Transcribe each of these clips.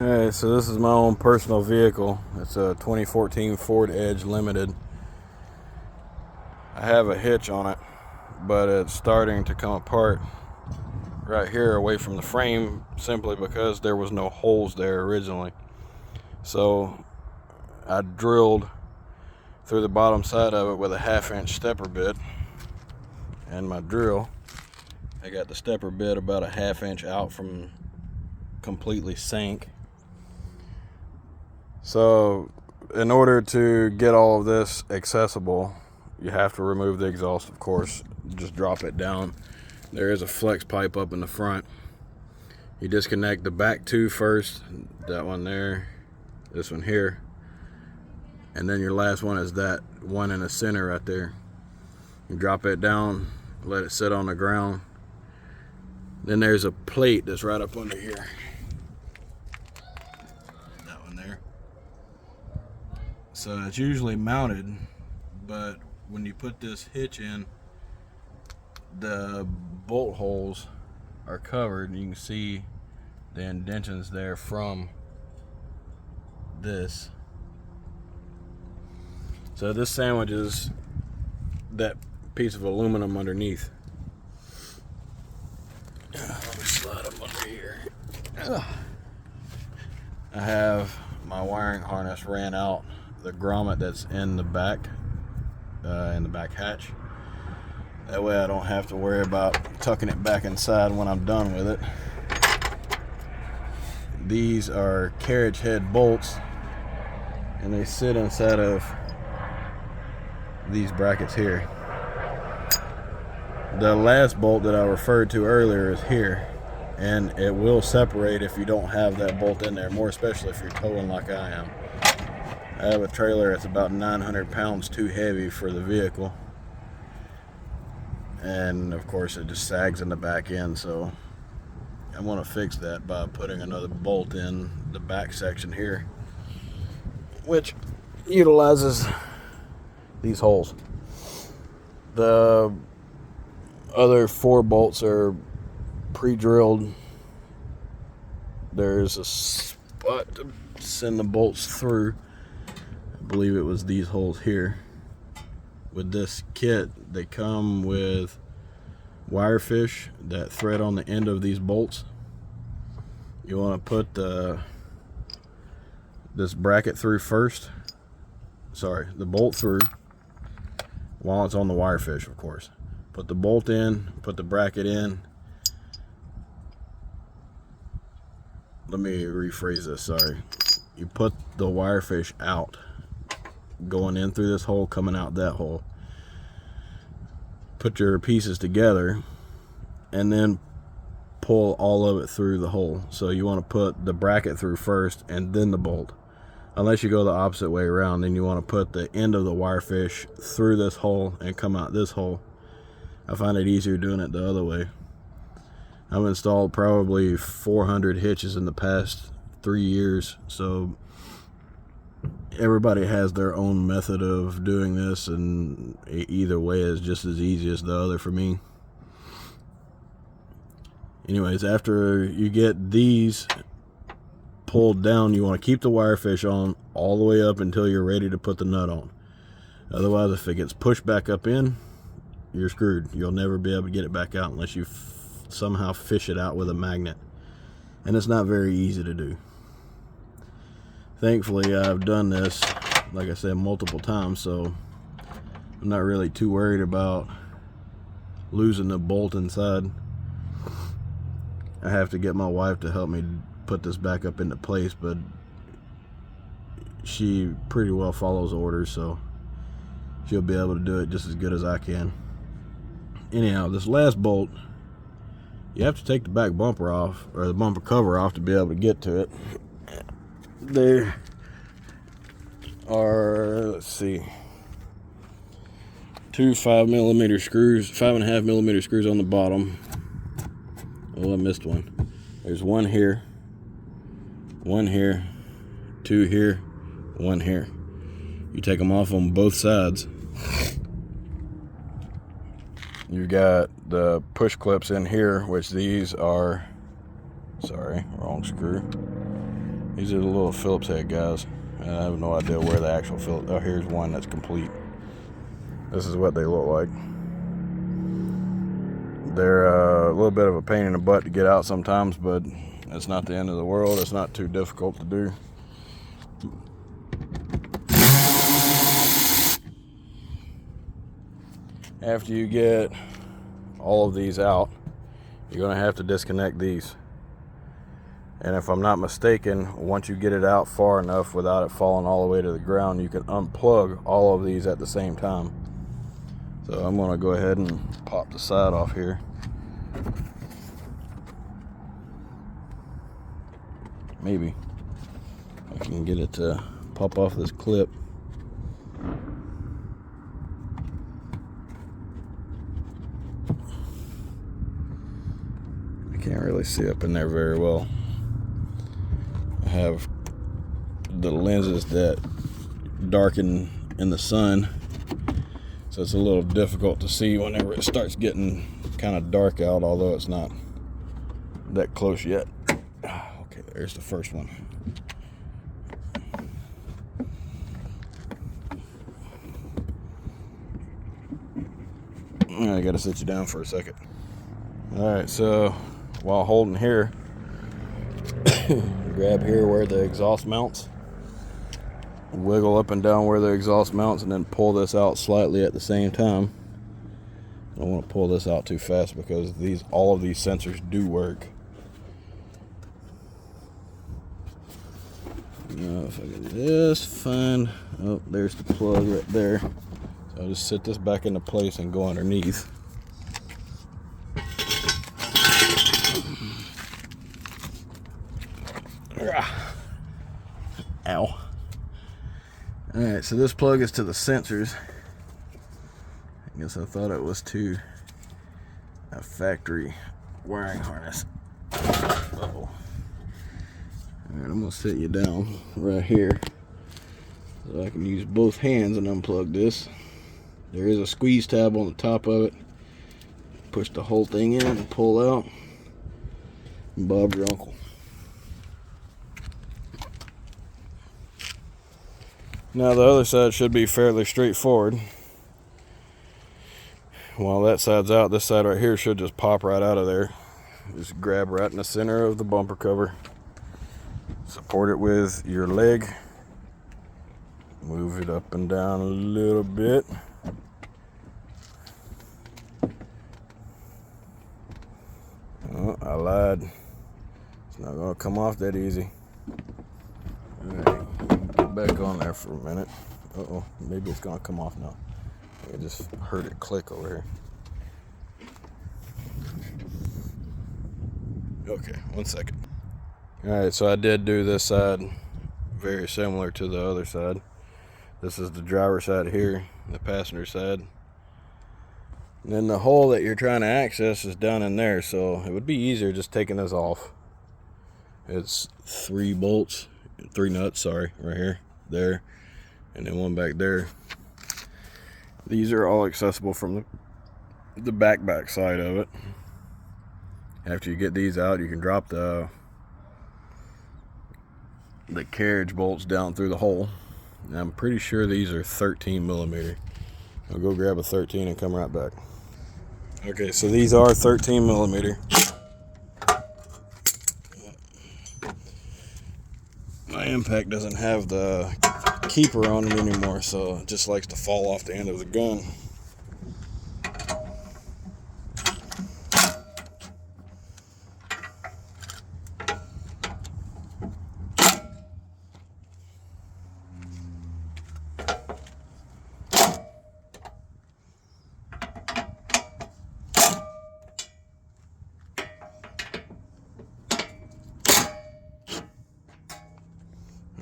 Alright, so this is my own personal vehicle. It's a 2014 Ford Edge Limited. I have a hitch on it, but it's starting to come apart right here away from the frame simply because there was no holes there originally. So I drilled through the bottom side of it with a 1/2-inch stepper bit and my drill. I got the stepper bit about a 1/2 inch out from completely sank. So in order to get all of this accessible, you have to remove the exhaust, of course. Just drop it down. There is a flex pipe up in the front. You disconnect the back two first, that one there, this one here, and then your last one is that one in the center right there. You drop it down, let it sit on the ground. Then there's a plate that's right up under here. That one there. So it's usually mounted, but when you put this hitch in, the bolt holes are covered. You can see the indentions there from this. So this sandwiches that piece of aluminum underneath. Let me slide them under here. I have my wiring harness ran out the grommet that's in the back hatch. That way I don't have to worry about tucking it back inside when I'm done with it. These are carriage head bolts, and they sit inside of these brackets here. The last bolt that I referred to earlier is here, and it will separate if you don't have that bolt in there, more especially if you're towing like I am. I have a trailer that's about 900 pounds too heavy for the vehicle, and of course it just sags in the back end, so I want to fix that by putting another bolt in the back section here, which utilizes these holes. The other 4 bolts are pre-drilled. There's a spot to send the bolts through. I believe it was these holes here. With this kit, they come with wire fish that thread on the end of these bolts. You want to put this bracket through first. Sorry, the bolt through while it's on the wire fish, of course. Put the bolt in, put the bracket in. Let me rephrase this, sorry. You put the wire fish out, going in through this hole, coming out that hole. Put your pieces together and then pull all of it through the hole. So you want to put the bracket through first and then the bolt. Unless you go the opposite way around, then you want to put the end of the wire fish through this hole and come out this hole. I find it easier doing it the other way. I've installed probably 400 hitches in the past 3 years, so everybody has their own method of doing this, and either way is just as easy as the other for me. Anyways, after you get these pulled down, you want to keep the wire fish on all the way up until you're ready to put the nut on. Otherwise, if it gets pushed back up in, you're screwed. You'll never be able to get it back out unless you somehow fish it out with a magnet, and it's not very easy to do. Thankfully, I've done this, like I said, multiple times, so I'm not really too worried about losing the bolt inside. I have to get my wife to help me put this back up into place, but she pretty well follows orders, so she'll be able to do it just as good as I can. Anyhow, this last bolt, you have to take the back bumper off, or the bumper cover off, to be able to get to it. There are, let's see, 2 5mm screws, 5.5mm screws on the bottom. Oh, I missed one. There's one here, 2 here, 1 here. You take them off on both sides. You've got the push clips in here, which these are, sorry, wrong screw. These are the little Phillips head guys. I have no idea where the actual Phillips. Oh, here's one that's complete. This is what they look like. They're a little bit of a pain in the butt to get out sometimes, but it's not the end of the world. It's not too difficult to do. After you get all of these out, you're going to have to disconnect these. And if I'm not mistaken, once you get it out far enough without it falling all the way to the ground, you can unplug all of these at the same time. So I'm going to go ahead and pop the side off here. Maybe I can get it to pop off this clip. I can't really see up in there very well. I have the lenses that darken in the sun, so it's a little difficult to see whenever it starts getting kind of dark out, although it's not that close yet. Okay, there's the first one. I gotta sit you down for a second. Alright, so while holding here, grab here where the exhaust mounts, wiggle up and down where the exhaust mounts, and then pull this out slightly at the same time. I don't want to pull this out too fast because all of these sensors do work. Now if I can just find, oh, there's the plug right there. So I'll just sit this back into place and go underneath. Ow. Alright, so this plug is to the sensors. I guess I thought it was to a factory wiring harness. Uh-oh. Alright, I'm going to sit you down right here so I can use both hands and unplug this. There is a squeeze tab on the top of it. Push the whole thing in and pull out. And Bob your uncle. Now the other side should be fairly straightforward. While that side's out, this side right here should just pop right out of there. Just grab right in the center of the bumper cover. Support it with your leg. Move it up and down a little bit. Oh, I lied. It's not going to come off that easy. Alright. Back on there for a minute. Uh-oh, maybe it's gonna come off now. I just heard it click over here. Okay, 1 second. Alright, so I did do this side very similar to the other side. This is the driver's side here, the passenger side. And then the hole that you're trying to access is down in there, so it would be easier just taking this off. It's 3 nuts, sorry, right here. There, and then one back there. These are all accessible from the back side of it. After you get these out, you can drop the carriage bolts down through the hole. And I'm pretty sure these are 13 millimeter. I'll go grab a 13 and come right back. Okay, so these are 13 millimeter. My impact doesn't have the keeper on it anymore, so it just likes to fall off the end of the gun.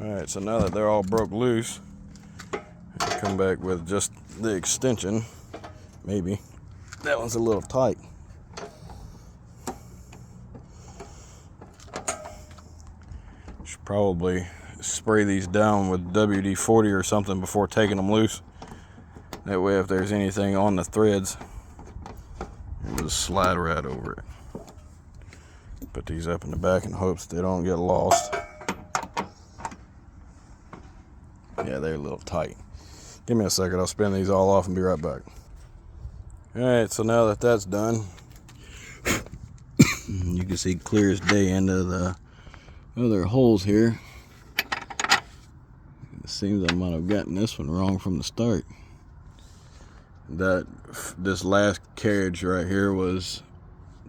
Alright, so now that they're all broke loose, I come back with just the extension. Maybe. That one's a little tight. Should probably spray these down with WD-40 or something before taking them loose. That way if there's anything on the threads, it'll just slide right over it. Put these up in the back in hopes they don't get lost. Yeah, they're a little tight. Give me a second, I'll spin these all off and be right back. Alright, so now that that's done, you can see clear as day into the other holes here. It seems I might have gotten this one wrong from the start. This last carriage right here was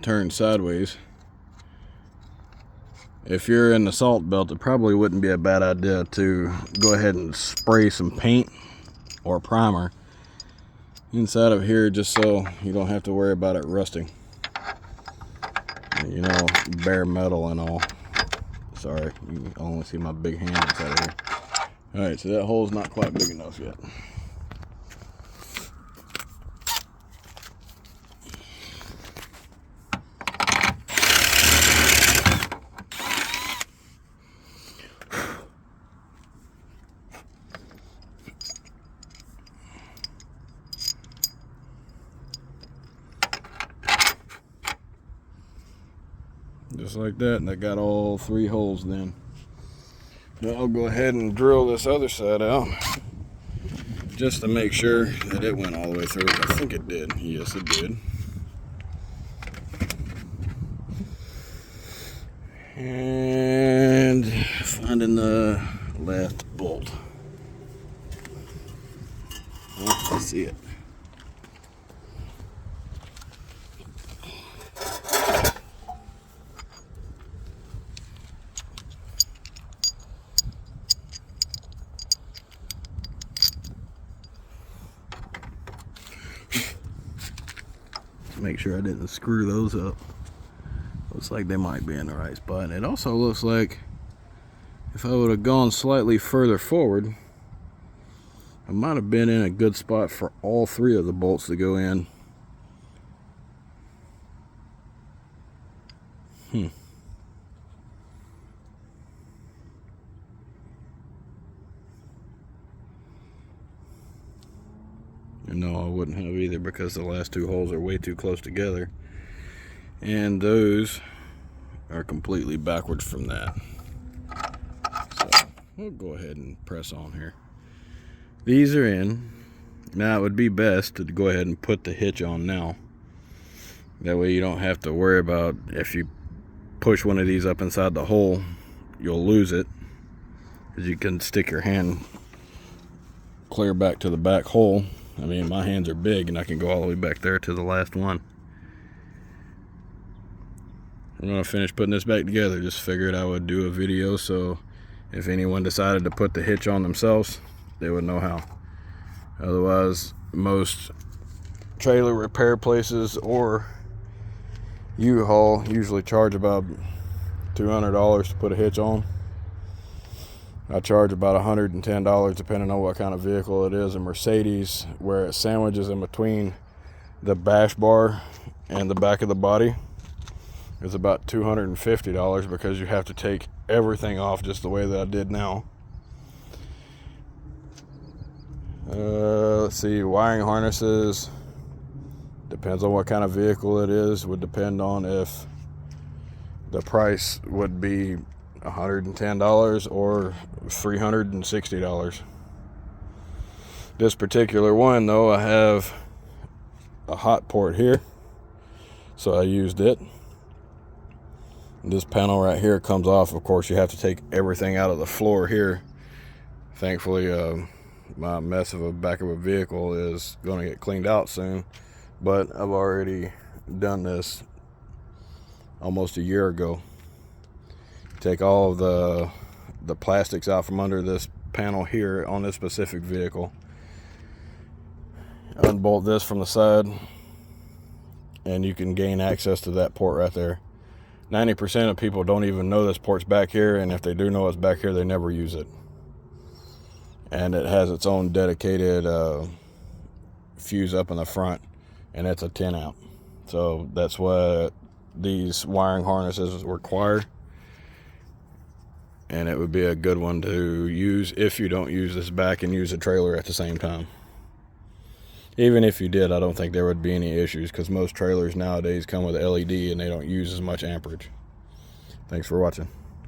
turned sideways. If you're in the salt belt, it probably wouldn't be a bad idea to go ahead and spray some paint or primer inside of here, just so you don't have to worry about it rusting. You know, bare metal and all. Sorry, you can only see my big hand inside of here. Alright, so that hole's not quite big enough yet. Just like that, and I got all 3 holes then. Now I'll go ahead and drill this other side out just to make sure that it went all the way through. I think it did. Yes, it did. And finding the last bolt. Oh, I see it. Make sure I didn't screw those up. Looks like they might be in the right spot. And it also looks like if I would have gone slightly further forward, I might have been in a good spot for all 3 of the bolts to go in. No, I wouldn't have either, because the last 2 holes are way too close together, and those are completely backwards from that. So we'll go ahead and press on here. These are in. Now it would be best to go ahead and put the hitch on now. That way you don't have to worry about if you push one of these up inside the hole, you'll lose it, because you can stick your hand clear back to the back hole. I mean, my hands are big and I can go all the way back there to the last one. I'm going to finish putting this back together. Just figured I would do a video so if anyone decided to put the hitch on themselves, they would know how. Otherwise, most trailer repair places or U-Haul usually charge about $200 to put a hitch on. I charge about $110 depending on what kind of vehicle it is. A Mercedes, where it sandwiches in between the bash bar and the back of the body, is about $250 because you have to take everything off just the way that I did now. Let's see, wiring harnesses, depends on what kind of vehicle it is, would depend on if the price would be $110 or $360. This particular one though, I have a hot port here, so I used it. This panel right here comes off. Of course, you have to take everything out of the floor here. Thankfully, my mess of a back of a vehicle is going to get cleaned out soon, but I've already done this almost a year ago. Take all of the plastics out from under this panel here on this specific vehicle, unbolt this from the side, and you can gain access to that port right there. 90% of people don't even know this port's back here, and if they do know it's back here, they never use it. And it has its own dedicated fuse up in the front, and it's a 10 amp. So that's what these wiring harnesses require. And it would be a good one to use if you don't use this back and use the trailer at the same time. Even if you did, I don't think there would be any issues, because most trailers nowadays come with LED and they don't use as much amperage. Thanks for watching.